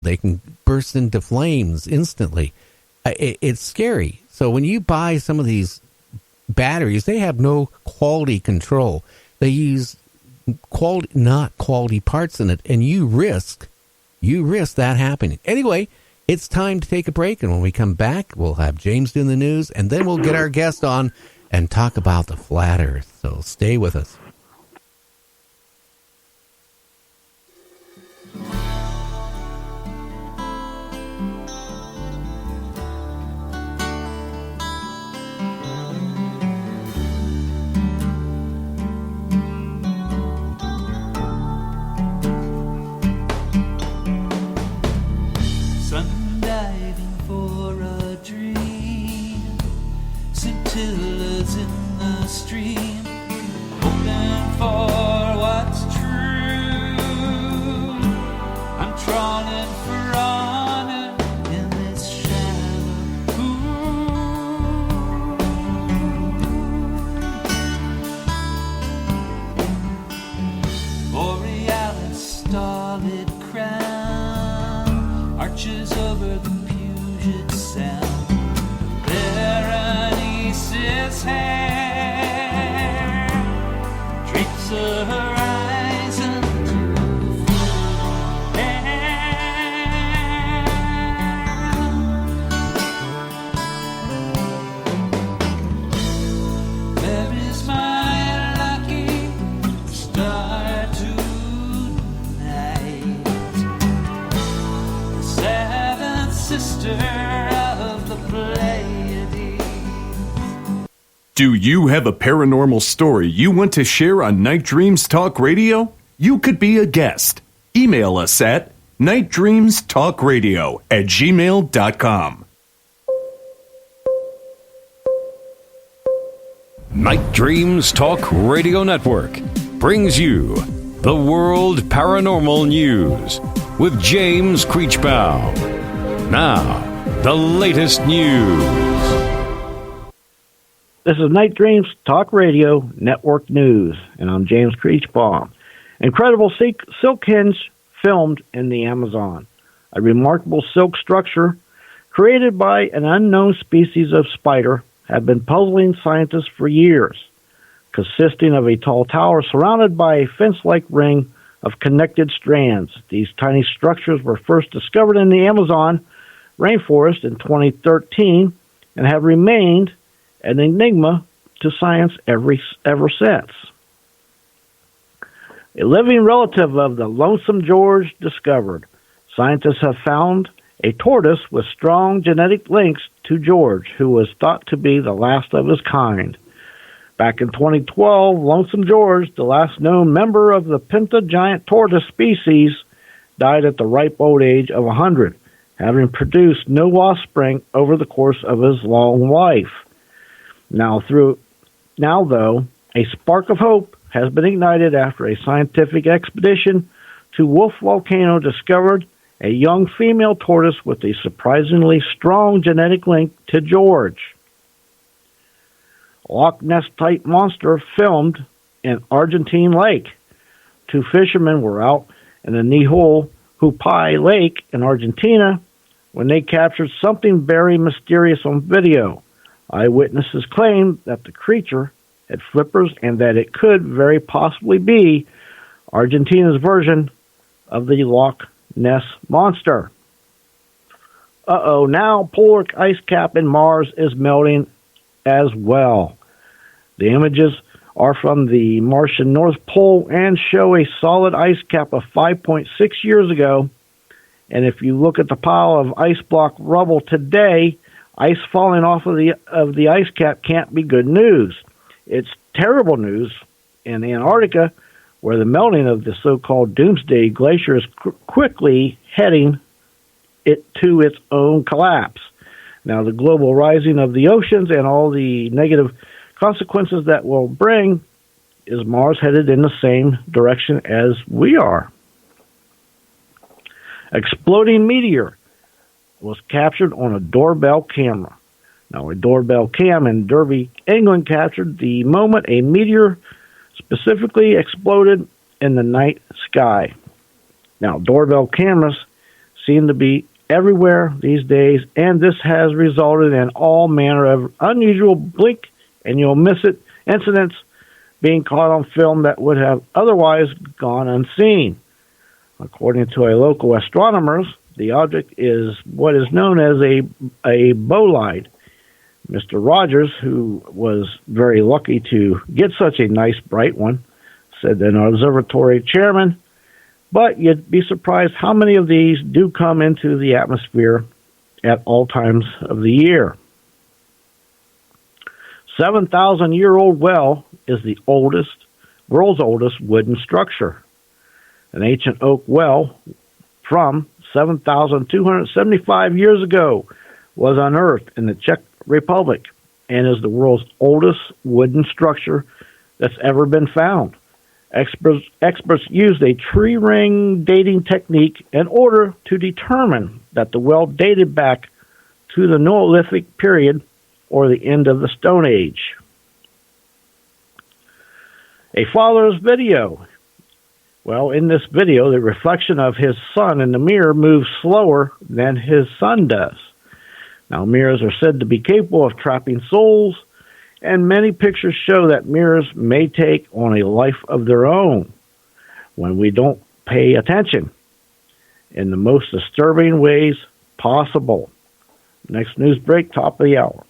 They can burst into flames instantly. It's scary. So when you buy some of these batteries, they have no quality control. They use not quality parts in it, and you risk that happening. Anyway, it's time to take a break, and when we come back, we'll have James doing the news, and then we'll get our guest on and talk about the flat Earth. So stay with us. Scintillas in the stream, hoping for what's true. I'm trawling for honor in this shallow pool. Borealis starlit crown arches over the Puget Sound. His hair drapes the horizon to the air. There is my lucky star tonight, the seventh sister of the Pleiades. Do you have a paranormal story you want to share on Night Dreams Talk Radio? You could be a guest. Email us at nightdreamstalkradio@gmail.com. Night Dreams Talk Radio Network brings you the World Paranormal News with James Creechbaum. Now, the latest news. This is Night Dreams Talk Radio Network News, and I'm James Creechbaum. Incredible silk hinge filmed in the Amazon. A remarkable silk structure created by an unknown species of spider have been puzzling scientists for years. Consisting of a tall tower surrounded by a fence-like ring of connected strands, these tiny structures were first discovered in the Amazon rainforest in 2013 and have remained an enigma to science ever since. A living relative of the Lonesome George discovered. Scientists have found a tortoise with strong genetic links to George, who was thought to be the last of his kind. Back in 2012, Lonesome George, the last known member of the Pinta giant tortoise species, died at the ripe old age of 100, having produced no offspring over the course of his long life. Now, though, a spark of hope has been ignited after a scientific expedition to Wolf Volcano discovered a young female tortoise with a surprisingly strong genetic link to George. Loch Ness-type monster filmed in Argentine Lake. Two fishermen were out in the Nihupai Lake in Argentina when they captured something very mysterious on video. Eyewitnesses claimed that the creature had flippers and that it could very possibly be Argentina's version of the Loch Ness monster. Now polar ice cap in Mars is melting as well. The images are from the Martian North Pole and show a solid ice cap of 5.6 years ago. And if you look at the pile of ice block rubble today, ice falling off of the ice cap can't be good news. It's terrible news in Antarctica, where the melting of the so-called Doomsday Glacier is quickly heading it to its own collapse. Now, the global rising of the oceans and all the negative consequences that will bring, is Mars headed in the same direction as we are? Exploding meteor was captured on a doorbell camera. Now, a doorbell cam in Derby, England, captured the moment a meteor specifically exploded in the night sky. Now, doorbell cameras seem to be everywhere these days, and this has resulted in all manner of unusual blink and you'll miss it incidents being caught on film that would have otherwise gone unseen. According to a local astronomer, the object is what is known as a bolide. Mr. Rogers, who was very lucky to get such a nice bright one, said an observatory chairman, but you'd be surprised how many of these do come into the atmosphere at all times of the year. 7,000-year-old well is the world's oldest wooden structure. An ancient oak well from 7,275 years ago was unearthed in the Czech Republic and is the world's oldest wooden structure that's ever been found. Experts used a tree ring dating technique in order to determine that the well dated back to the Neolithic period or the end of the Stone Age. A father's video. Well, in this video, the reflection of his son in the mirror moves slower than his son does. Now, mirrors are said to be capable of trapping souls, and many pictures show that mirrors may take on a life of their own when we don't pay attention in the most disturbing ways possible. Next news break, top of the hour.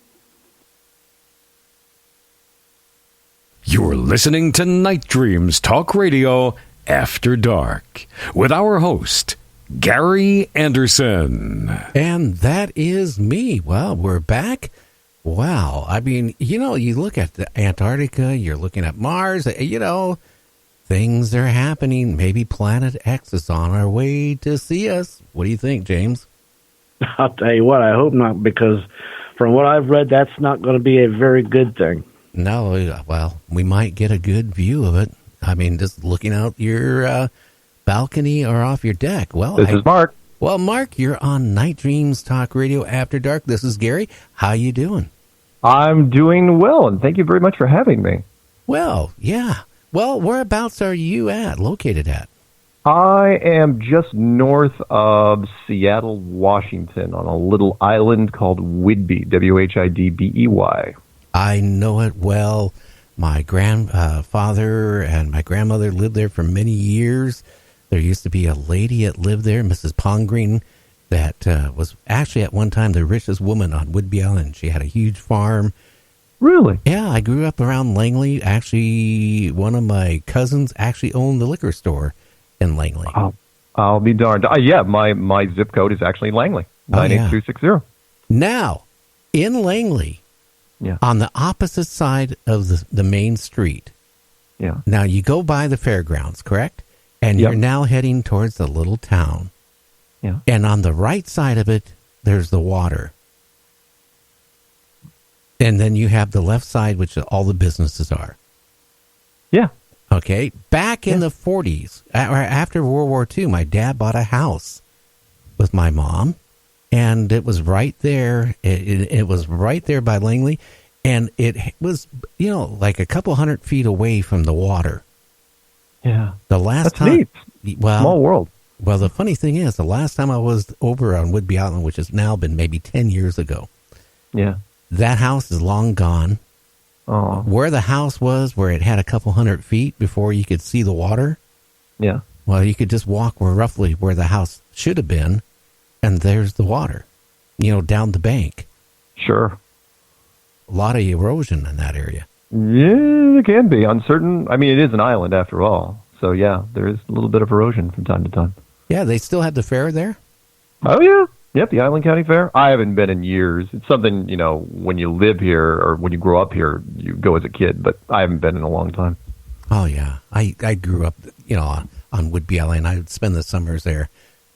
You're listening to Night Dreams Talk Radio After Dark with our host, Gary Anderson. And that is me. Well, we're back. Wow. I mean, you look at the Antarctica, you're looking at Mars, things are happening. Maybe Planet X is on our way to see us. What do you think, James? I'll tell you what, I hope not, because from what I've read, that's not going to be a very good thing. No, well, we might get a good view of it. I mean, just looking out your balcony or off your deck. Well, this is Mark. Well, Mark, you're on Night Dreams Talk Radio After Dark. This is Gary. How you doing? I'm doing well, and thank you very much for having me. Well, yeah. Well, whereabouts are you located at? I am just north of Seattle, Washington, on a little island called Whidbey, Whidbey. I know it well. My grandfather and my grandmother lived there for many years. There used to be a lady that lived there, Mrs. Pongreen, that was actually at one time the richest woman on Whidbey Island. She had a huge farm. Really? Yeah, I grew up around Langley. Actually, one of my cousins actually owned the liquor store in Langley. I'll be darned. Yeah, my zip code is actually Langley, 98260. Now, in Langley, on the opposite side of the main street. Yeah. Now, you go by the fairgrounds, correct? And you're now heading towards the little town. Yeah. And on the right side of it, there's the water. And then you have the left side, which all the businesses are. Yeah. Okay. Back in the 40s, after World War II, my dad bought a house with my mom. And it was right there. It was right there by Langley. And it was, like a couple 100 feet away from the water. Yeah. The last That's time. Neat. Well, small world. Well, the funny thing is, the last time I was over on Whidbey Island, which has now been maybe 10 years ago. Yeah. That house is long gone. Oh. Where the house was, where it had a couple 100 feet before you could see the water. Yeah. Well, you could just walk roughly where the house should have been. And there's the water, down the bank. Sure. A lot of erosion in that area. Yeah, it can be. It is an island after all. So, yeah, there is a little bit of erosion from time to time. Yeah, they still have the fair there? Oh, yeah. Yep, the Island County Fair. I haven't been in years. It's something, when you live here or when you grow up here, you go as a kid, but I haven't been in a long time. Oh, yeah. I grew up, on Whidbey Island. I would spend the summers there.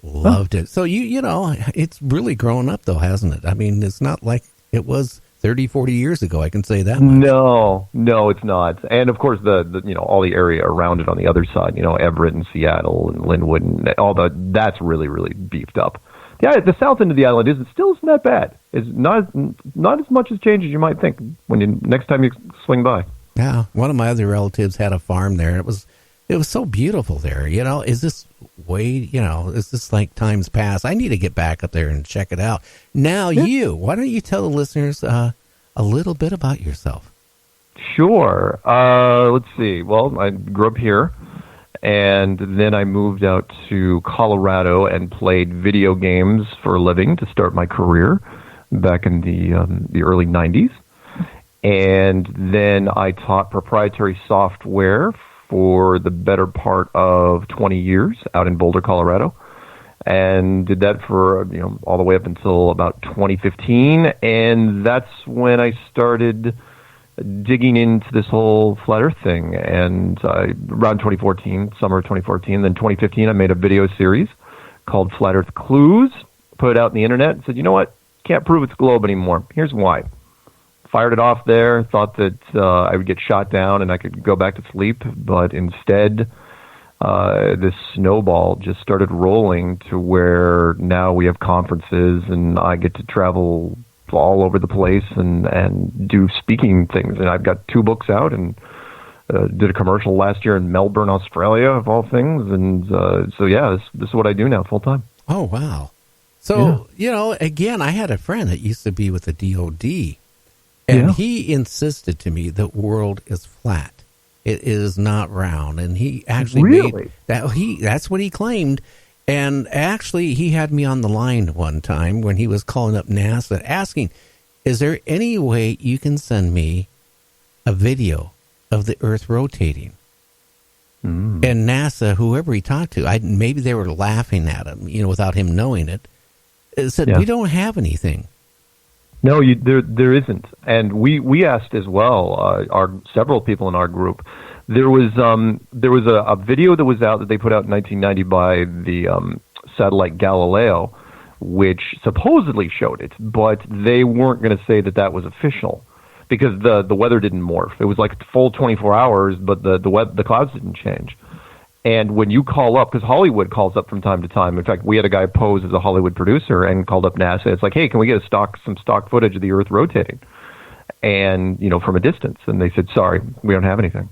Loved it. So, it's really grown up, though, hasn't it? I mean, it's not like it was 30, 40 years ago, I can say that much. No, it's not. And, of course, the all the area around it on the other side, Everett and Seattle and Linwood and that's really, really beefed up. Yeah, the south end of the island isn't that bad. It's not as much as change as you might think next time you swing by. Yeah, one of my other relatives had a farm there. It was It was so beautiful there. Is this is this like times past? I need to get back up there and check it out. Now, why don't you tell the listeners a little bit about yourself? Sure. Let's see. Well, I grew up here, and then I moved out to Colorado and played video games for a living to start my career back in the early 90s. And then I taught proprietary software for the better part of 20 years out in Boulder, Colorado, and did that for all the way up until about 2015, and that's when I started digging into this whole flat Earth thing. And around 2014, summer of 2014, then 2015, I made a video series called Flat Earth Clues, put it out on the internet, and said, you know what, can't prove it's globe anymore. Here's why. Fired it off there, thought that I would get shot down and I could go back to sleep, but instead this snowball just started rolling to where now we have conferences and I get to travel all over the place and do speaking things. And I've got 2 books out and did a commercial last year in Melbourne, Australia, of all things. And this is what I do now full time. Oh, wow. So, again, I had a friend that used to be with the DOD. And he insisted to me the world is flat. It is not round. And he actually made that. That's what he claimed. And actually, he had me on the line one time when he was calling up NASA asking, is there any way you can send me a video of the Earth rotating? And NASA, whoever he talked to, maybe they were laughing at him, without him knowing it, said, we don't have anything. No, there isn't, and we asked as well. Several people in our group. There was a video that was out that they put out in 1990 by the satellite Galileo, which supposedly showed it, but they weren't going to say that was official because the weather didn't morph. It was like full 24 hours, but the clouds didn't change. And when you call up, because Hollywood calls up from time to time. In fact, we had a guy pose as a Hollywood producer and called up NASA. It's like, hey, can we get some stock footage of the Earth rotating? And, from a distance. And they said, sorry, we don't have anything.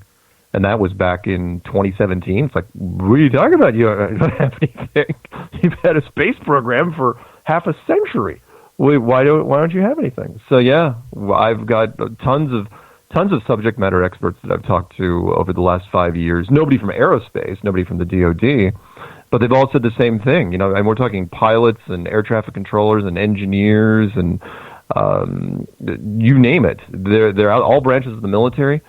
And that was back in 2017. It's like, what are you talking about? You don't have anything. You've had a space program for half a century. Why don't you have anything? So, I've got tons of subject matter experts that I've talked to over the last 5 years. Nobody from aerospace, nobody from the DOD, but they've all said the same thing. And we're talking pilots and air traffic controllers and engineers and you name it. They're out, all branches of the military,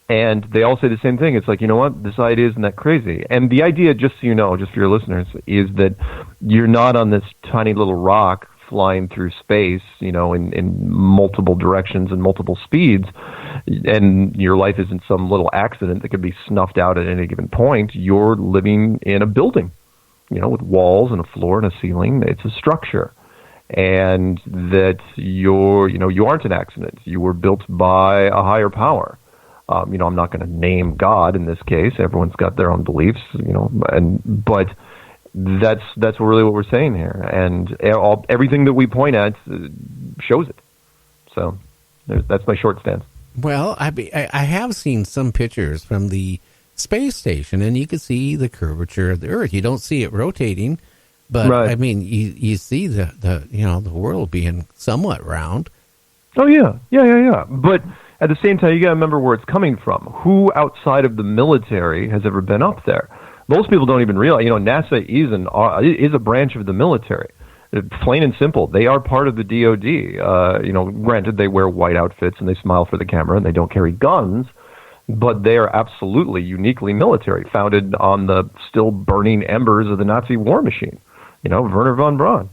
and they all say the same thing. It's like, you know what, this idea isn't that crazy. And the idea, just so you know, just for your listeners, is that you're not on this tiny little rock flying through space, in multiple directions and multiple speeds, and your life isn't some little accident that could be snuffed out at any given point. You're living in a building, with walls and a floor and a ceiling. It's a structure. And that you aren't an accident. You were built by a higher power. I'm not going to name God in this case. Everyone's got their own beliefs, but that's really what we're saying here, and everything that we point at shows it. So that's my short stance. Well, I have seen some pictures from the space station, and you can see the curvature of the Earth. You don't see it rotating, but right. I mean, you see the world being somewhat round. Oh yeah. But at the same time, you got to remember where it's coming from. Who outside of the military has ever been up there? Most people don't even realize, NASA is a branch of the military. Plain and simple. They are part of the DOD. Granted, they wear white outfits and they smile for the camera and they don't carry guns, but they are absolutely uniquely military, founded on the still burning embers of the Nazi war machine. Werner von Braun.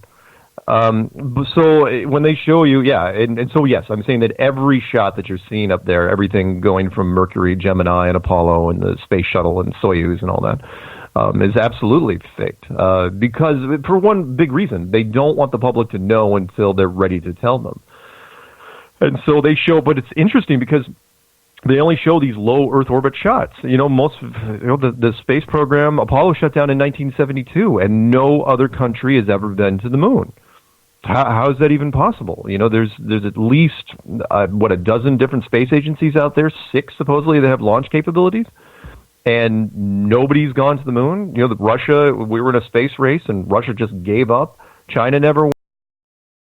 So when they show you, and so yes, I'm saying that every shot that you're seeing up there, everything going from Mercury, Gemini, and Apollo, and the space shuttle, and Soyuz, and all that, is absolutely faked. Because for one big reason, they don't want the public to know until they're ready to tell them. And so they show, but it's interesting because they only show these low Earth orbit shots. The space program, Apollo shut down in 1972, and no other country has ever been to the moon. How is that even possible? There's at least, a dozen different space agencies out there, 6 supposedly, that have launch capabilities. and nobody's gone to the moon. Russia, we were in a space race, and Russia just gave up. China never